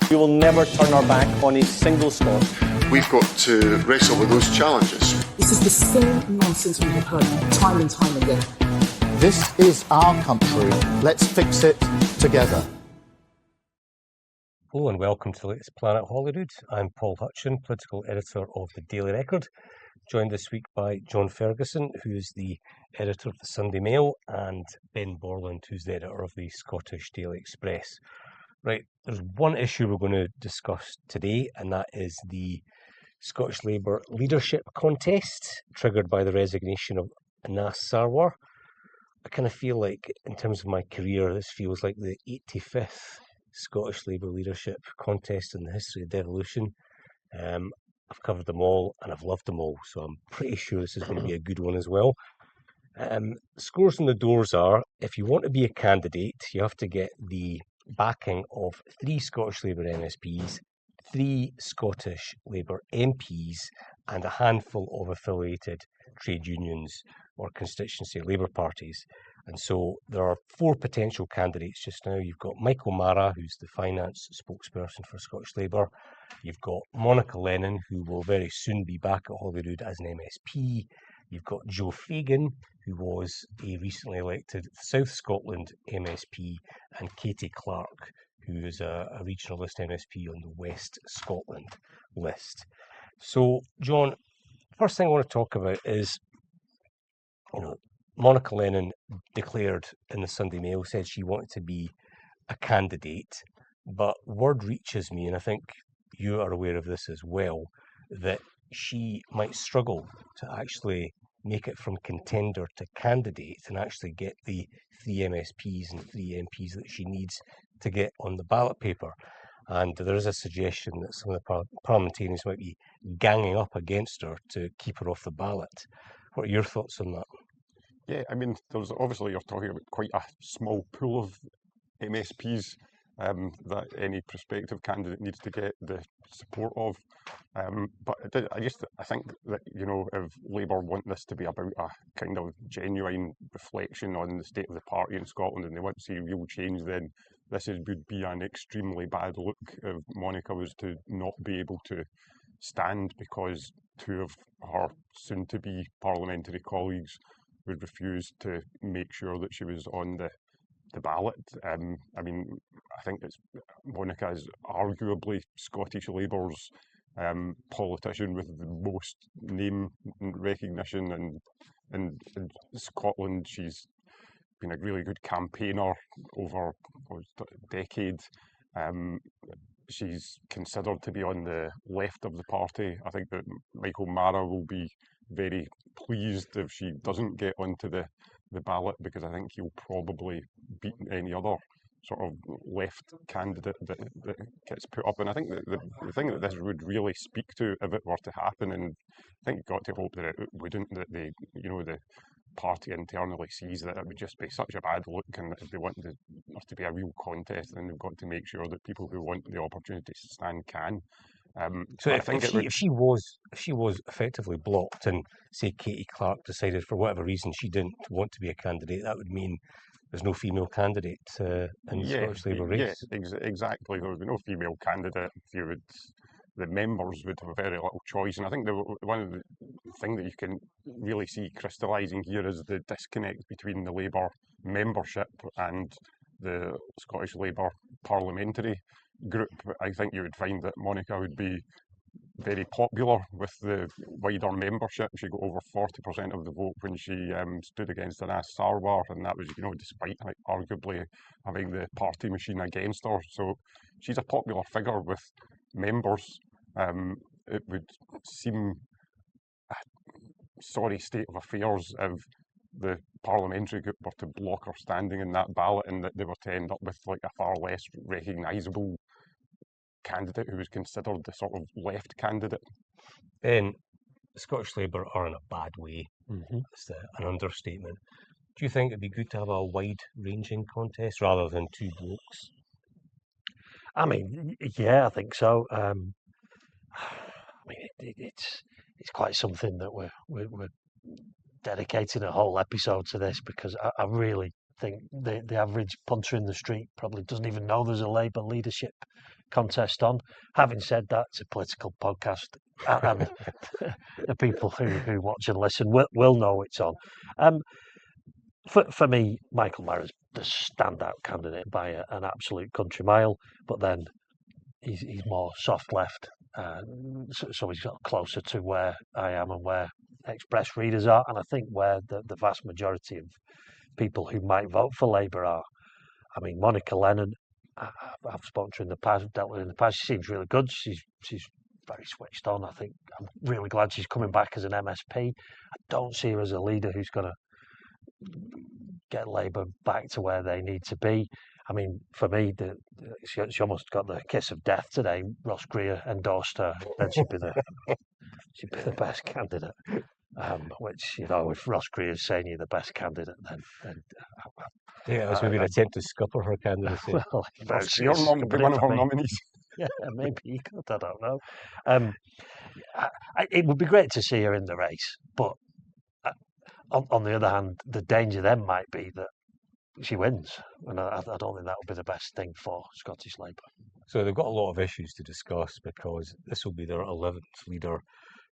We will never turn our back on a single Scot. We've got to wrestle with those challenges. This is the same nonsense we have heard time and time again. This is our country. Let's fix it together. Hello and welcome to the latest Planet Holyrood. I'm Paul Hutcheon, political editor of the Daily Record, joined this week by John Ferguson, who's the editor of the Sunday Mail, and Ben Borland, who's the editor of the Scottish Daily Express. Right, there's one issue we're going to discuss today, and that is the Scottish Labour leadership contest, triggered by the resignation of Anas Sarwar. I kind of feel like, in terms of my career, this feels like the 85th Scottish Labour leadership contest in the history of devolution. I've covered them all and I've loved them all, so I'm pretty sure this is going to be a good one as well. Scores on the doors are, if you want to be a candidate, you have to get the backing of 3 Scottish Labour MSPs, 3 Scottish Labour MPs, and a handful of affiliated trade unions or constituency Labour parties. And so there are 4 potential candidates just now. You've got Michael Mara, who's the finance spokesperson for Scottish Labour. You've got Monica Lennon, who will very soon be back at Holyrood as an MSP. You've got Joe Fagan, who was a recently elected South Scotland MSP, and Katie Clark, who is a regional list MSP on the West Scotland list. So, John, first thing I want to talk about is, Monica Lennon declared in the Sunday Mail, said she wanted to be a candidate, but word reaches me, and I think you are aware of this as well, that she might struggle to actually make it from contender to candidate and actually get the 3 MSPs and 3 MPs that she needs to get on the ballot paper. And there is a suggestion that some of the parliamentarians might be ganging up against her to keep her off the ballot. What are your thoughts on that? Yeah, I mean, there's obviously, you're talking about quite a small pool of MSPs that any prospective candidate needs to get the support of. But I think that, if Labour want this to be about a kind of genuine reflection on the state of the party in Scotland and they want to see real change, then this would be an extremely bad look if Monica was to not be able to stand because 2 of her soon-to-be parliamentary colleagues would refuse to make sure that she was on the ballot. I think Monica is arguably Scottish Labour's politician with the most name recognition, and in Scotland she's been a really good campaigner over decades. She's considered to be on the left of the party. I think that Michael Mara will be very pleased if she doesn't get onto the ballot, because I think he'll probably beat any other sort of left candidate that gets put up. And I think the thing that this would really speak to, if it were to happen, and I think you've got to hope that it wouldn't, that the party internally sees that it would just be such a bad look, and if they want there to be a real contest, then they've got to make sure that people who want the opportunity to stand can. So if she was effectively blocked, and say Katie Clark decided for whatever reason she didn't want to be a candidate, that would mean there's no female candidate in the Scottish Labour race. Yes, exactly. There would be no female candidate. The members would have very little choice. And I think one of the things that you can really see crystallising here is the disconnect between the Labour membership and the Scottish Labour parliamentary group. I think you would find that Monica would be very popular with the wider membership. She got over 40% of the vote when she stood against Anas Sarwar, and that was, despite arguably having the party machine against her. So she's a popular figure with members. It would seem a sorry state of affairs if the parliamentary group were to block her standing in that ballot, and that they were to end up with like a far less recognisable candidate who was considered the sort of left candidate. Ben, Scottish Labour are in a bad way. It's an understatement. Do you think it'd be good to have a wide-ranging contest rather than 2 blokes? I mean, yeah, I think so. It's quite something that we're dedicating a whole episode to this, because I really think the average punter in the street probably doesn't even know there's a Labour leadership contest on. Having said that, it's a political podcast, and the people who watch and listen will know it's on. For me, Michael Marr's the standout candidate by an absolute country mile, but then he's more soft left, so he's got closer to where I am and where Express readers are, and I think where the vast majority of people who might vote for Labour are. I mean, Monica Lennon, I've spoken to her in the past, dealt with her in the past. She seems really good. She's very switched on. I think I'm really glad she's coming back as an MSP. I don't see her as a leader who's going to get Labour back to where they need to be. I mean, for me, she almost got the kiss of death today. Ross Greer endorsed her, then she'd be the best candidate. Which, you know, if Ross Greer is saying you're the best candidate, then yeah, it was maybe an attempt to scupper her candidacy. well, You're one of our nominees. Yeah, maybe he could. I don't know. It would be great to see her in the race, but on the other hand, the danger then might be that she wins, and I don't think that would be the best thing for Scottish Labour. So they've got a lot of issues to discuss because this will be their 11th leader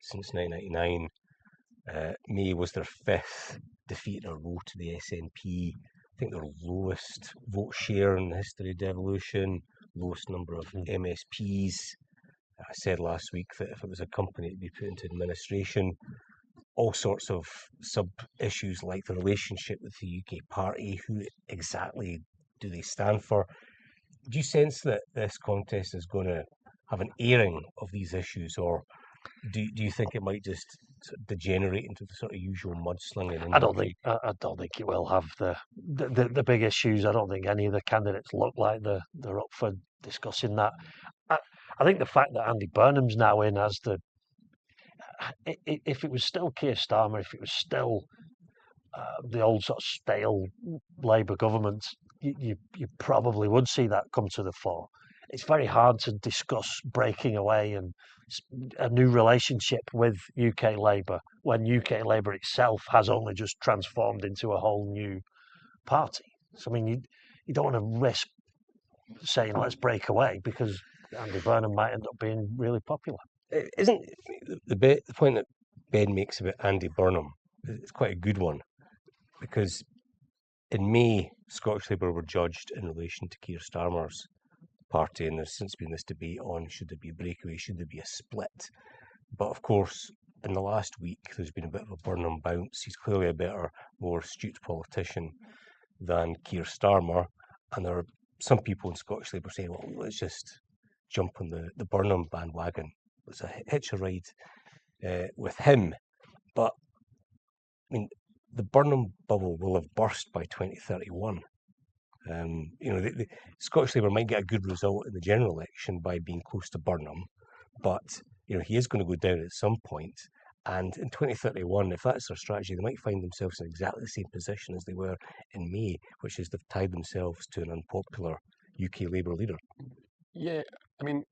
since 1999. May was their 5th defeat in a row to the SNP. I think their lowest vote share in the history of devolution, lowest number of MSPs. I said last week that if it was a company to be put into administration, all sorts of sub-issues like the relationship with the UK party, who exactly do they stand for? Do you sense that this contest is going to have an airing of these issues, or do you think it might just sort of degenerate into the sort of usual mudslinging? I don't think it will have the big issues. I don't think any of the candidates look like they're up for discussing that. I think the fact that Andy Burnham's now in as if it was still Keir Starmer, if it was still the old sort of stale Labour government, you probably would see that come to the fore. It's very hard to discuss breaking away and a new relationship with UK Labour when UK Labour itself has only just transformed into a whole new party. So, I mean, you don't want to risk saying let's break away because Andy Burnham might end up being really popular. Isn't the point that Ben makes about Andy Burnham is quite a good one, because in May, Scottish Labour were judged in relation to Keir Starmer's party, and there's since been this debate on should there be a breakaway, should there be a split. But of course, in the last week, there's been a bit of a Burnham bounce. He's clearly a better, more astute politician than Keir Starmer, and there are some people in Scottish Labour saying, well, let's just jump on the Burnham bandwagon. Let's hitch a ride with him. But, I mean, the Burnham bubble will have burst by 2031. The Scottish Labour might get a good result in the general election by being close to Burnham, but he is going to go down at some point. And in 2031, if that's their strategy, they might find themselves in exactly the same position as they were in May, which is they've tied themselves to an unpopular UK Labour leader. Yeah, I mean,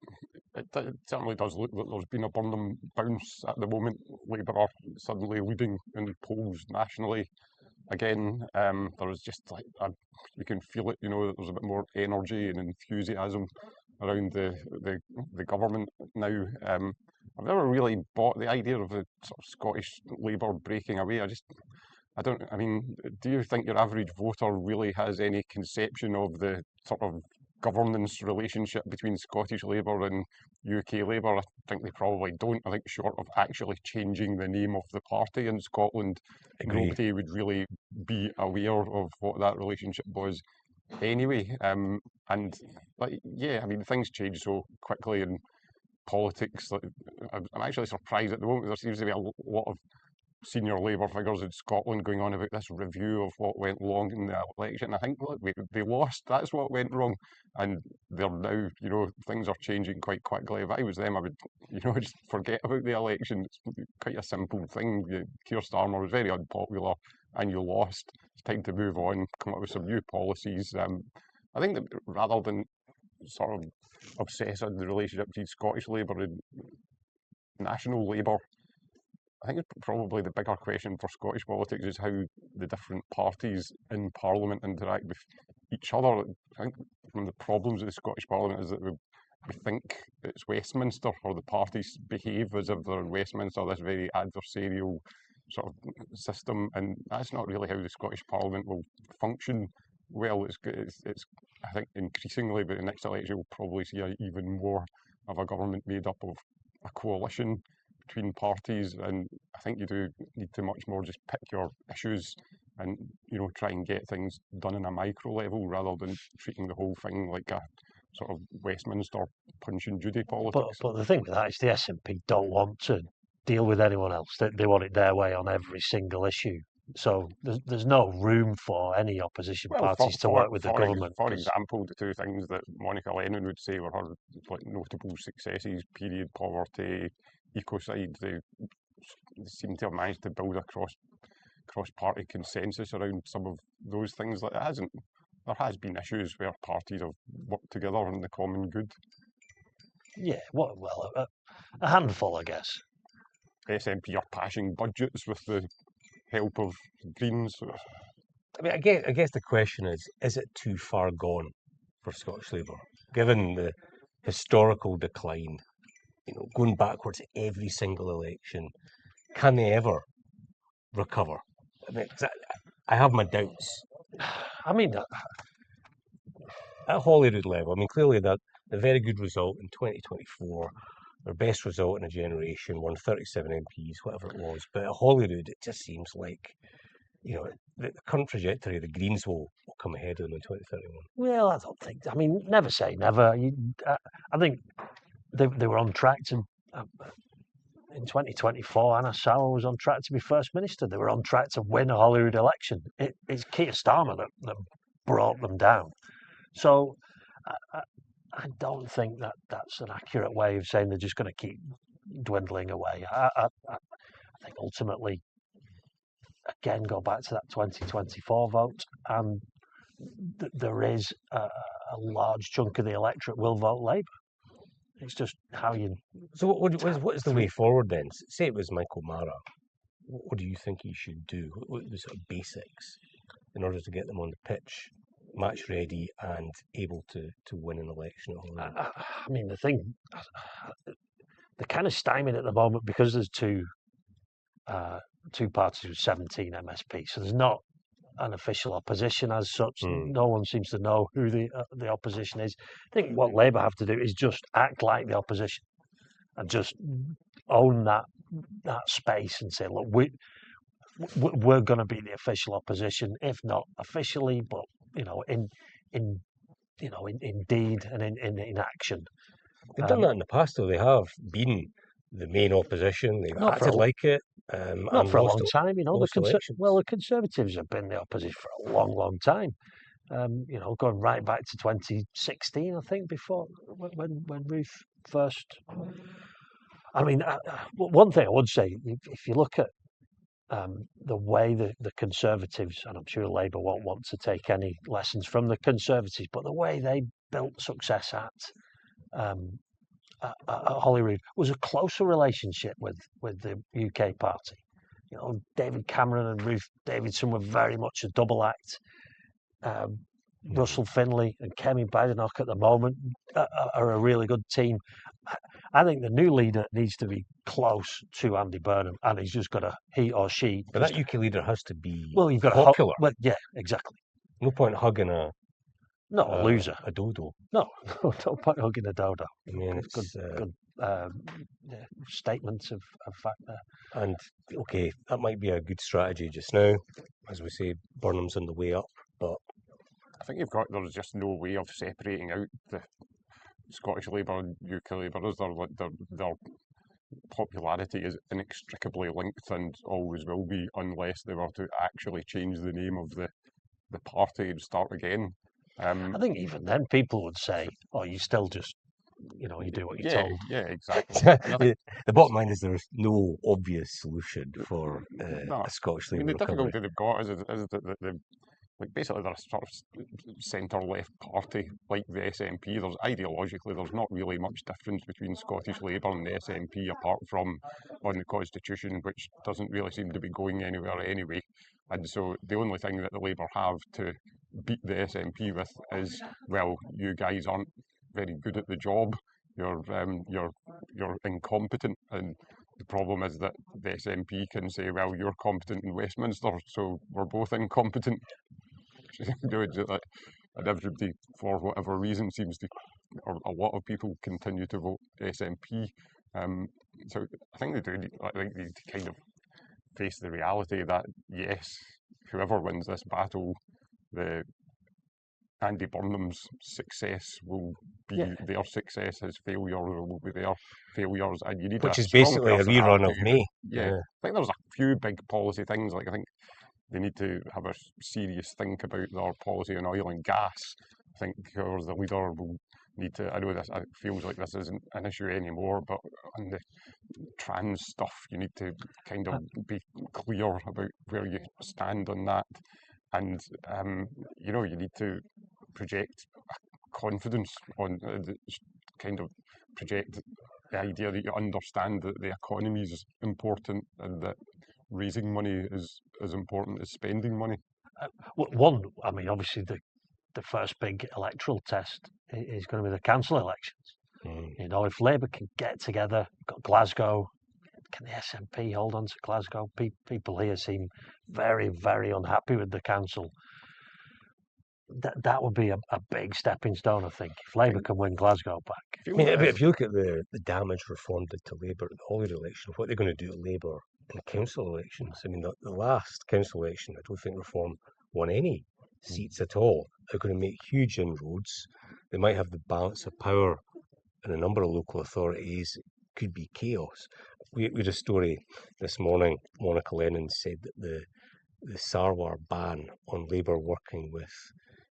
it certainly does look like there's been a Burnham bounce at the moment. Labour are suddenly leading in polls nationally. Again, there is just like you can feel it. That there's a bit more energy and enthusiasm around the government now. I've never really bought the idea of the sort of Scottish Labour breaking away. I mean, do you think your average voter really has any conception of the sort of governance relationship between Scottish Labour and UK Labour? I think they probably don't. I think short of actually changing the name of the party in Scotland, nobody would really be aware of what that relationship was anyway. And I mean, things change so quickly in politics. I'm actually surprised at the moment there seems to be a lot of senior Labour figures in Scotland going on about this review of what went wrong in the election. I think, look, they lost, that's what went wrong, and they're now, things are changing quite quickly. If I was them, I would, just forget about the election. It's quite a simple thing. Keir Starmer was very unpopular, and you lost. It's time to move on, come up with some new policies. I think that rather than sort of obsess on the relationship between Scottish Labour and National Labour, I think it's probably the bigger question for Scottish politics is how the different parties in Parliament interact with each other. I think one of the problems of the Scottish Parliament is that we think it's Westminster, or the parties behave as if they're in Westminster, this very adversarial sort of system, and that's not really how the Scottish Parliament will function well. It's I think increasingly, but the next election will probably see even more of a government made up of a coalition between parties, and I think you do need to much more just pick your issues and try and get things done on a micro level rather than treating the whole thing like a sort of Westminster Punch and Judy politics. But the thing with that is the SNP don't want to deal with anyone else. They want it their way on every single issue. So there's no room for any opposition parties to work with the government. For example, the two things that Monica Lennon would say were her notable successes: period poverty, ecocide. They seem to have managed to build a cross-party consensus around some of those things. There has been issues where parties have worked together in the common good. Yeah, a handful, I guess. SNP are passing budgets with the help of Greens. I mean, I guess the question is it too far gone for Scottish Labour, given the historical decline, going backwards every single election? Can they ever recover? I mean, I have my doubts. I mean, at Holyrood level, I mean, clearly that a very good result in 2024, their best result in a generation, won 37 MPs, whatever it was. But at Holyrood, it just seems like, the current trajectory of the Greens will come ahead of them in 2031. Well, I don't think. I mean, never say never. I think they were on track to. In 2024, Anna Sauer was on track to be First Minister. They were on track to win a Holyrood election. It's Keir Starmer that brought them down. So I don't think that's an accurate way of saying they're just going to keep dwindling away. I think ultimately, again, go back to that 2024 vote, and there is a large chunk of the electorate will vote Labour. It's just how you... So what is the way forward then? Say it was Michael Mara. What do you think he should do? What are the sort of basics in order to get them on the pitch, match ready and able to win an election at Holyrood? I mean, they're kind of stymied at the moment because there's two parties with 17 MSP. So there's not an official opposition as such. No one seems to know who the opposition is. I think what Labour have to do is just act like the opposition and just own that space and say, look, we're going to be the official opposition, if not officially, but in deed and in action. They've done that in the past, though. They have been the main opposition. They've acted like it. Not for a long time, the Conservatives have been the opposition for a long, long time. Going right back to 2016, I think, before when Ruth first. I mean, one thing I would say, if you look at the way the Conservatives, and I'm sure Labour won't want to take any lessons from the Conservatives, but the way they built success at Holyrood was a closer relationship with the UK party. David Cameron and Ruth Davidson were very much a double act. Russell Finlay and Kemi Badenoch at the moment are a really good team. I think the new leader needs to be close to Andy Burnham, and he's just got to, he or she. But that UK leader has to be you've got popular. Yeah, exactly. No point hugging a loser. A dodo. No point hugging a dodo. I mean, it's good statements of fact there. And okay, that might be a good strategy just now. As we say, Burnham's on the way up, but I think there's just no way of separating out the Scottish Labour and UK Labour. Their popularity is inextricably linked and always will be, unless they were to actually change the name of the party and start again. I think even then people would say, "Oh, you still just, you do what you're told." Yeah, exactly. The bottom line is there's no obvious solution for a Scottish Labour recovery. The difficulty they've got is that like basically they're a sort of centre-left party like the SNP. Ideologically, there's not really much difference between Scottish Labour and the SNP apart from on the constitution, which doesn't really seem to be going anywhere anyway. And so the only thing that the Labour have to beat the SNP with is, well, you guys aren't very good at the job. You're incompetent, and the problem is that the SNP can say, well, you're competent in Westminster, so we're both incompetent. And everybody, for whatever reason, seems to, or a lot of people continue to vote SNP. So I think they do. I think they need to kind of face the reality that yes, whoever wins this battle, the Andy Burnham's success will be their success, his failure will be their failures, and you need which a is strong basically a personality rerun of that- May. Yeah, I think there's a few big policy things. Like I think they need to have a serious think about their policy on oil and gas. I think whoever's the leader will need to. I know this. It feels like this isn't an issue anymore, but on the trans stuff, you need to kind of be clear about where you stand on that, and you know, you need to project confidence on kind of project the idea that you understand that the economy is important and that raising money is as important as spending money. One, I mean, obviously the first big electoral test is going to be the council elections. You know, if Labour can get together, got Glasgow, can the SNP hold on to Glasgow? People here seem very, very unhappy with the council. That would be a big stepping stone, I think, if Labour can win Glasgow back. I mean, if you look at the damage Reform did to Labour at the Holyrood election, what they're going to do to Labour in council elections. I mean, the last council election, I don't think Reform won any seats at all. They're going to make huge inroads. They might have the balance of power in a number of local authorities. It could be chaos. We had a story this morning. Monica Lennon said that the Sarwar ban on Labour working with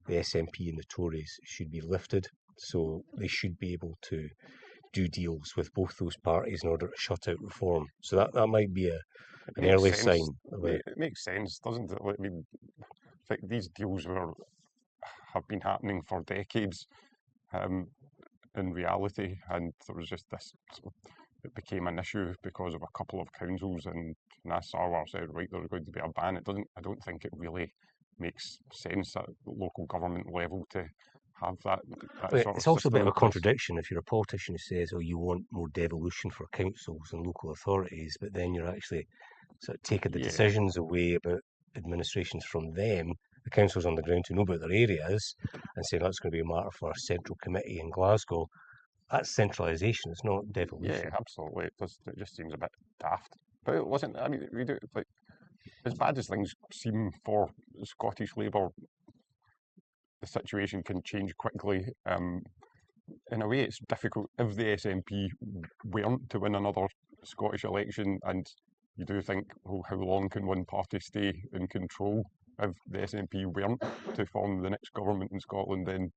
the SNP and the Tories should be lifted, so they should be able to do deals with both those parties in order to shut out Reform. So that might be an early sign. It makes sense, doesn't it? I mean, these deals have been happening for decades in reality, and there was just this. It became an issue because of a couple of councils, and Sarwar said, right, there's going to be a ban. I don't think it really makes sense at local government level to have that sort it's of also a bit of a system. contradiction if you're a politician who says, oh, you want more devolution for councils and local authorities, but then you're actually sort of taking the decisions away about administrations from them, the councils on the ground who know about their areas, and saying that's going to be a matter for a central committee in Glasgow. That's centralisation, it's not devolution. Yeah, absolutely. It just seems a bit daft. But listen, I mean, we do, like, as bad as things seem for Scottish Labour, the situation can change quickly. In a way, it's difficult if the SNP weren't to win another Scottish election, and you do think, well, how long can one party stay in control? If the SNP weren't to form the next government in Scotland, then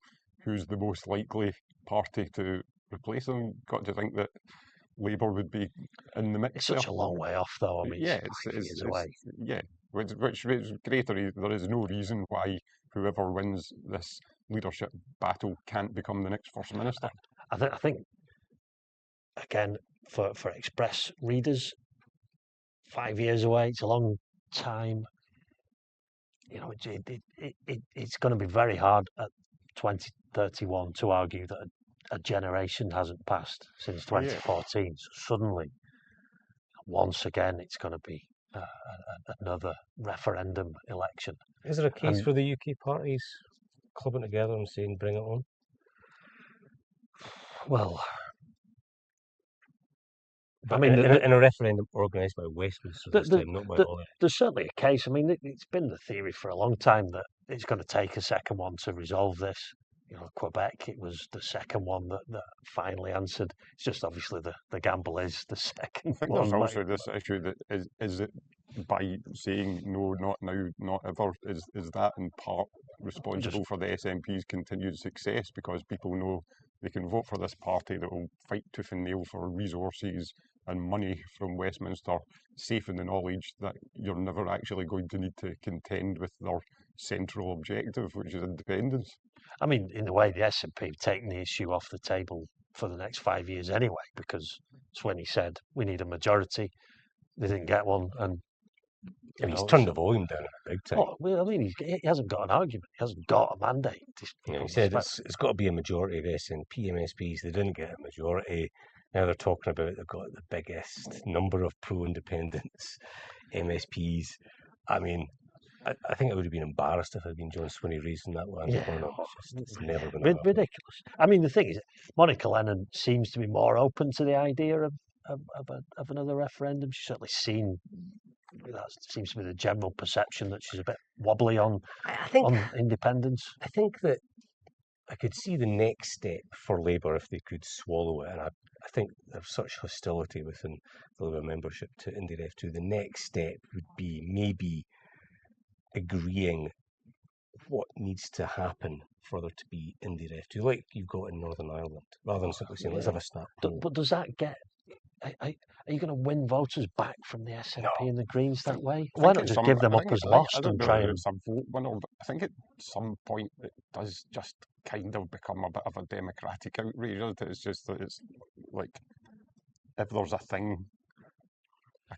who's the most likely party to replace them? Got to think that Labour would be in the mix. It's such a long way off, though. I mean, yeah, it's away. Yeah, which is greater. There is no reason why whoever wins this leadership battle can't become the next First Minister. I think again, for Express readers, 5 years away, it's a long time. You know, it's going to be very hard at 2031 to argue that a generation hasn't passed since 2014. So suddenly, once again, it's going to be another referendum election. Is there a case for the UK parties clubbing together and saying, bring it on? Well, I mean, in a referendum organised by Westminster this time, not by Hollywood. There's certainly a case. I mean, it's been the theory for a long time that it's going to take a second one to resolve this. You know, Quebec, it was the second one that finally answered. It's just obviously the gamble is the second I think one. there's also this issue that is it by saying no, not now, not ever, is that in part responsible for the SNP's continued success, because people know they can vote for this party that will fight tooth and nail for resources and money from Westminster, safe in the knowledge that you're never actually going to need to contend with their central objective, which is independence. I mean, in a way, the SNP have taken the issue off the table for the next 5 years anyway, because it's when he said we need a majority. They didn't get one, and he's turned the volume down big time. Oh, well, I mean, he hasn't got an argument. He hasn't got a mandate. He said it's got to be a majority of SNP MSPs. They didn't get a majority. Now they're talking about they've got the biggest number of pro-independence MSPs. I mean, I think I would have been embarrassed if I'd been John Swinney raising that one. It's never going to happen. Ridiculous. I mean, the thing is, Monica Lennon seems to be more open to the idea of another referendum. She's certainly seen. That seems to be the general perception, that she's a bit wobbly on independence. I think that I could see the next step for Labour if they could swallow it, and I think there's such hostility within the Labour membership to IndyRef 2. The next step would be maybe agreeing what needs to happen for there to be IndyRef 2, like you've got in Northern Ireland, rather than simply saying, let's have a snap poll. But does that get... Are you going to win voters back from the SNP and the Greens that way? Why not just give them up as lost and try and... I think at some point it does just kind of become a bit of a democratic outrage. It's just that it's like, if there's a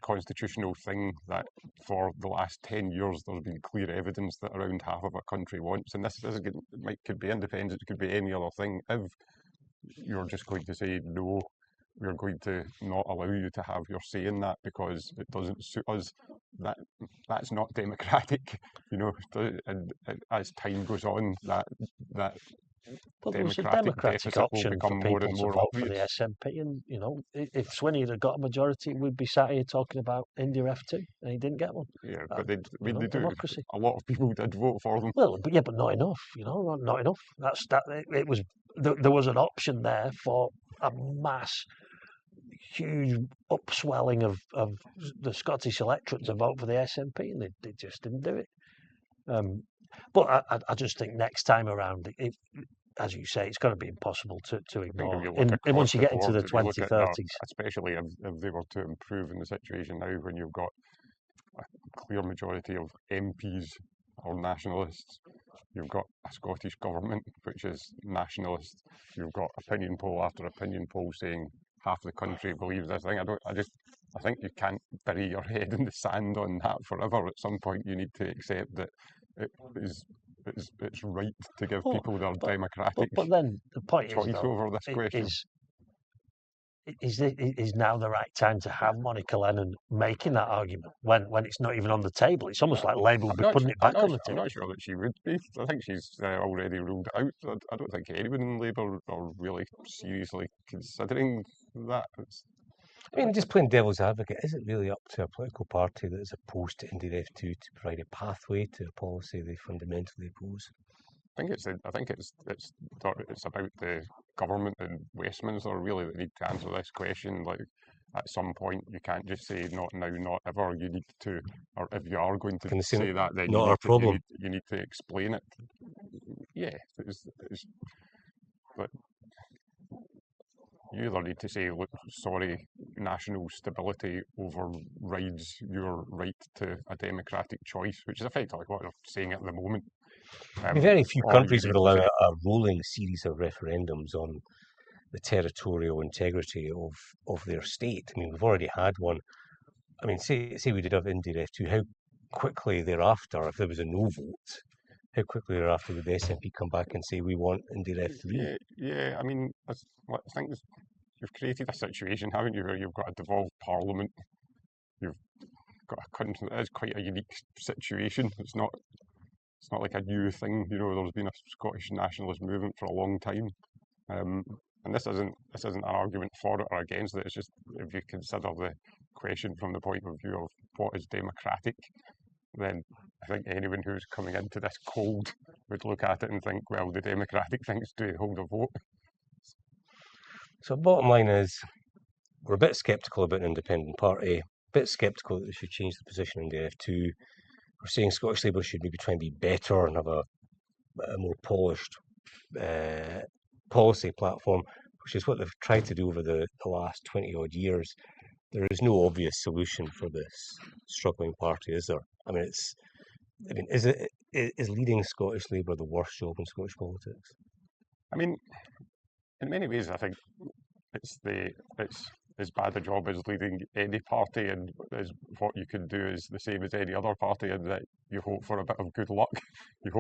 constitutional thing that for the last 10 years there's been clear evidence that around half of a country wants, and this could be independence, it could be any other thing. If you're just going to say no, we're going to not allow you to have your say in that because it doesn't suit us, that's not democratic, and as time goes on, that there was a democratic option for people to vote for the SNP, and if Swinney had got a majority, we'd be sat here talking about IndyRef 2, and he didn't get one. Yeah, but they do. Democracy. A lot of people did vote for them. Well, but not enough. Not enough. It was. There was an option there for a huge upswelling of the Scottish electorate to vote for the SNP, and they just didn't do it. But I just think next time around, as you say, it's going to be impossible to ignore. And once you get into the 2030s, especially if they were to improve in the situation now, when you've got a clear majority of MPs are nationalists, you've got a Scottish government which is nationalist, you've got opinion poll after opinion poll saying half the country believes this thing. I think you can't bury your head in the sand on that forever. At some point, you need to accept that it's right to give people their democratic but then the point choice over this question. Is now the right time to have Monica Lennon making that argument when it's not even on the table? It's almost like Labour will be putting it back on the table. I'm not sure that she would be. I think she's already ruled it out. I don't think anyone in Labour are really seriously considering that. Just playing devil's advocate, is it really up to a political party that is opposed to IndyRef 2 to provide a pathway to a policy they fundamentally oppose? I think it's about the government in Westminster really that need to answer this question. Like, at some point, you can't just say not now, not ever. You need to, or if you are going to say that, then not our problem. You need to explain it. Yeah, but you either need to say, look, sorry, national stability overrides your right to a democratic choice, which is effectively what they're saying at the moment. Very few countries would allow a rolling series of referendums on the territorial integrity of their state. We've already had one. Say we did have IndyRef 2, how quickly thereafter, if there was a no vote, how quickly thereafter would the SNP come back and say we want IndyRef 3? Yeah. I think you've created a situation, haven't you, where you've got a devolved parliament. You've got a country that is quite a unique situation. It's not like a new thing. There's been a Scottish nationalist movement for a long time, and this isn't an argument for it or against it. It's just, if you consider the question from the point of view of what is democratic, then I think anyone who's coming into this cold would look at it and think, well, the democratic thing is to hold a vote. So bottom line is, we're a bit sceptical about an independent party, a bit sceptical that they should change the position in the F2. We're saying Scottish Labour should maybe try and be better and have a more polished policy platform, which is what they've tried to do over the last 20-odd years. There is no obvious solution for this struggling party, is there? I mean, is leading Scottish Labour the worst job in Scottish politics? I mean, in many ways, I think it's as bad a job as leading any party, and as what you can do is the same as any other party, in that you hope for a bit of good luck. You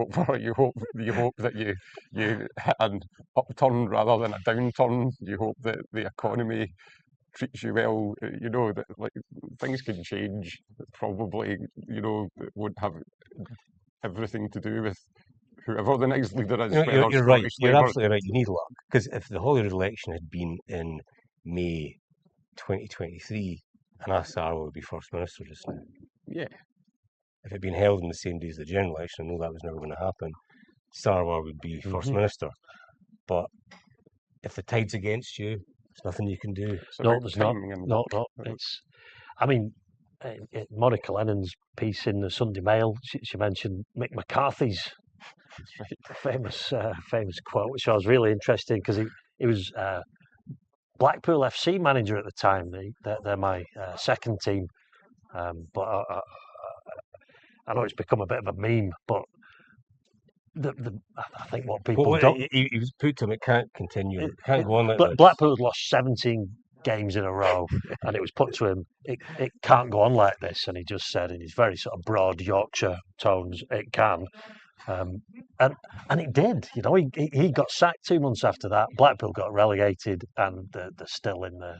hope that you hit an upturn rather than a downturn. You hope that the economy treats you well. You know that like things can change. Probably, you know, it won't have everything to do with whoever the next leader is. You're right. You're absolutely right. You need luck, because if the Holyrood election had been in May 2023, and Sarwar would be First Minister just now. Yeah. If it had been held in the same day as the general election, I know that was never going to happen, Sarwar would be First Minister. But if the tide's against you, there's nothing you can do. No, there's not. No. It's, I mean, Monica Lennon's piece in the Sunday Mail, she mentioned Mick McCarthy's famous quote, which I was really interested in, because he was Blackpool FC manager at the time. They're my second team, but I know it's become a bit of a meme. But I think what people don't. He was put to him, it can't continue. It can't go on like this. Blackpool lost 17 games in a row, and it was put to him, it can't go on like this. And he just said in his very sort of broad Yorkshire tones, it can. And it did. You know, he got sacked 2 months after that. Blackpool got relegated, and they're still in the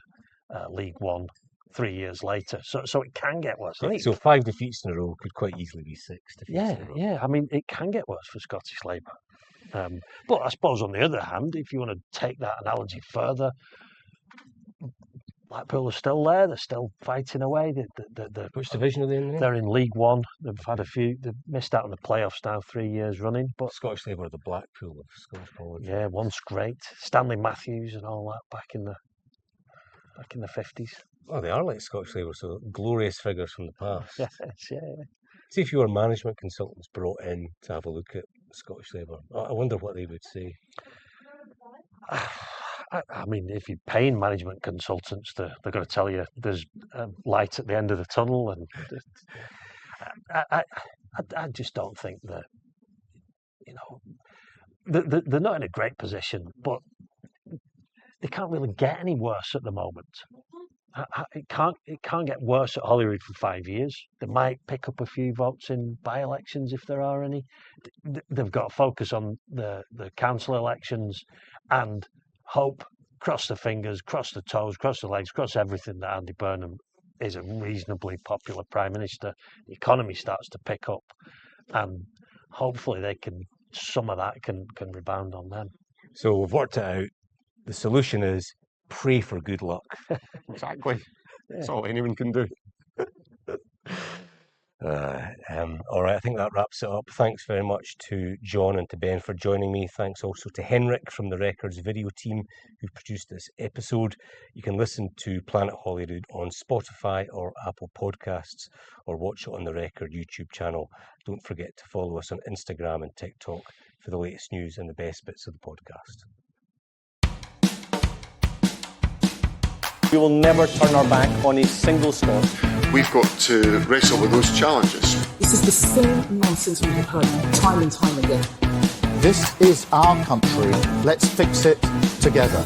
League One 3 years later. So it can get worse. So 5 defeats in a row could quite easily be 6 defeats in a row. Yeah. I mean, it can get worse for Scottish Labour. But I suppose on the other hand, if you want to take that analogy further, Blackpool are still there. They're still fighting away. Which division are they in? They're in League One. They've had a few. They've missed out on the playoffs now 3 years running. But Scottish Labour are the Blackpool of Scottish politics. Yeah, once great. Stanley Matthews and all that back in the 50s. Oh, they are like Scottish Labour, so glorious figures from the past. Yes, yeah. See if your management consultants brought in to have a look at Scottish Labour. I wonder what they would say. I mean, if you're paying management consultants, they're going to tell you there's light at the end of the tunnel, and I just don't think that, you know, they're not in a great position, but they can't really get any worse at the moment. It can't get worse at Holyrood for 5 years. They might pick up a few votes in by-elections if there are any. They've got to focus on the council elections and hope, cross the fingers, cross the toes, cross the legs, cross everything that Andy Burnham is a reasonably popular Prime Minister. The economy starts to pick up, and hopefully some of that can rebound on them. So we've worked it out. The solution is pray for good luck. Exactly. That's all anyone can do. All right, I think that wraps it up. Thanks very much to John and to Ben for joining me. Thanks also to Henrik from the Records video team who produced this episode. You can listen to Planet Holyrood on Spotify or Apple Podcasts, or watch it on the Record YouTube channel. Don't forget to follow us on Instagram and TikTok for the latest news and the best bits of the podcast. We will never turn our back on a single Scot. We've got to wrestle with those challenges. This is the same nonsense we have heard time and time again. This is our country. Let's fix it together.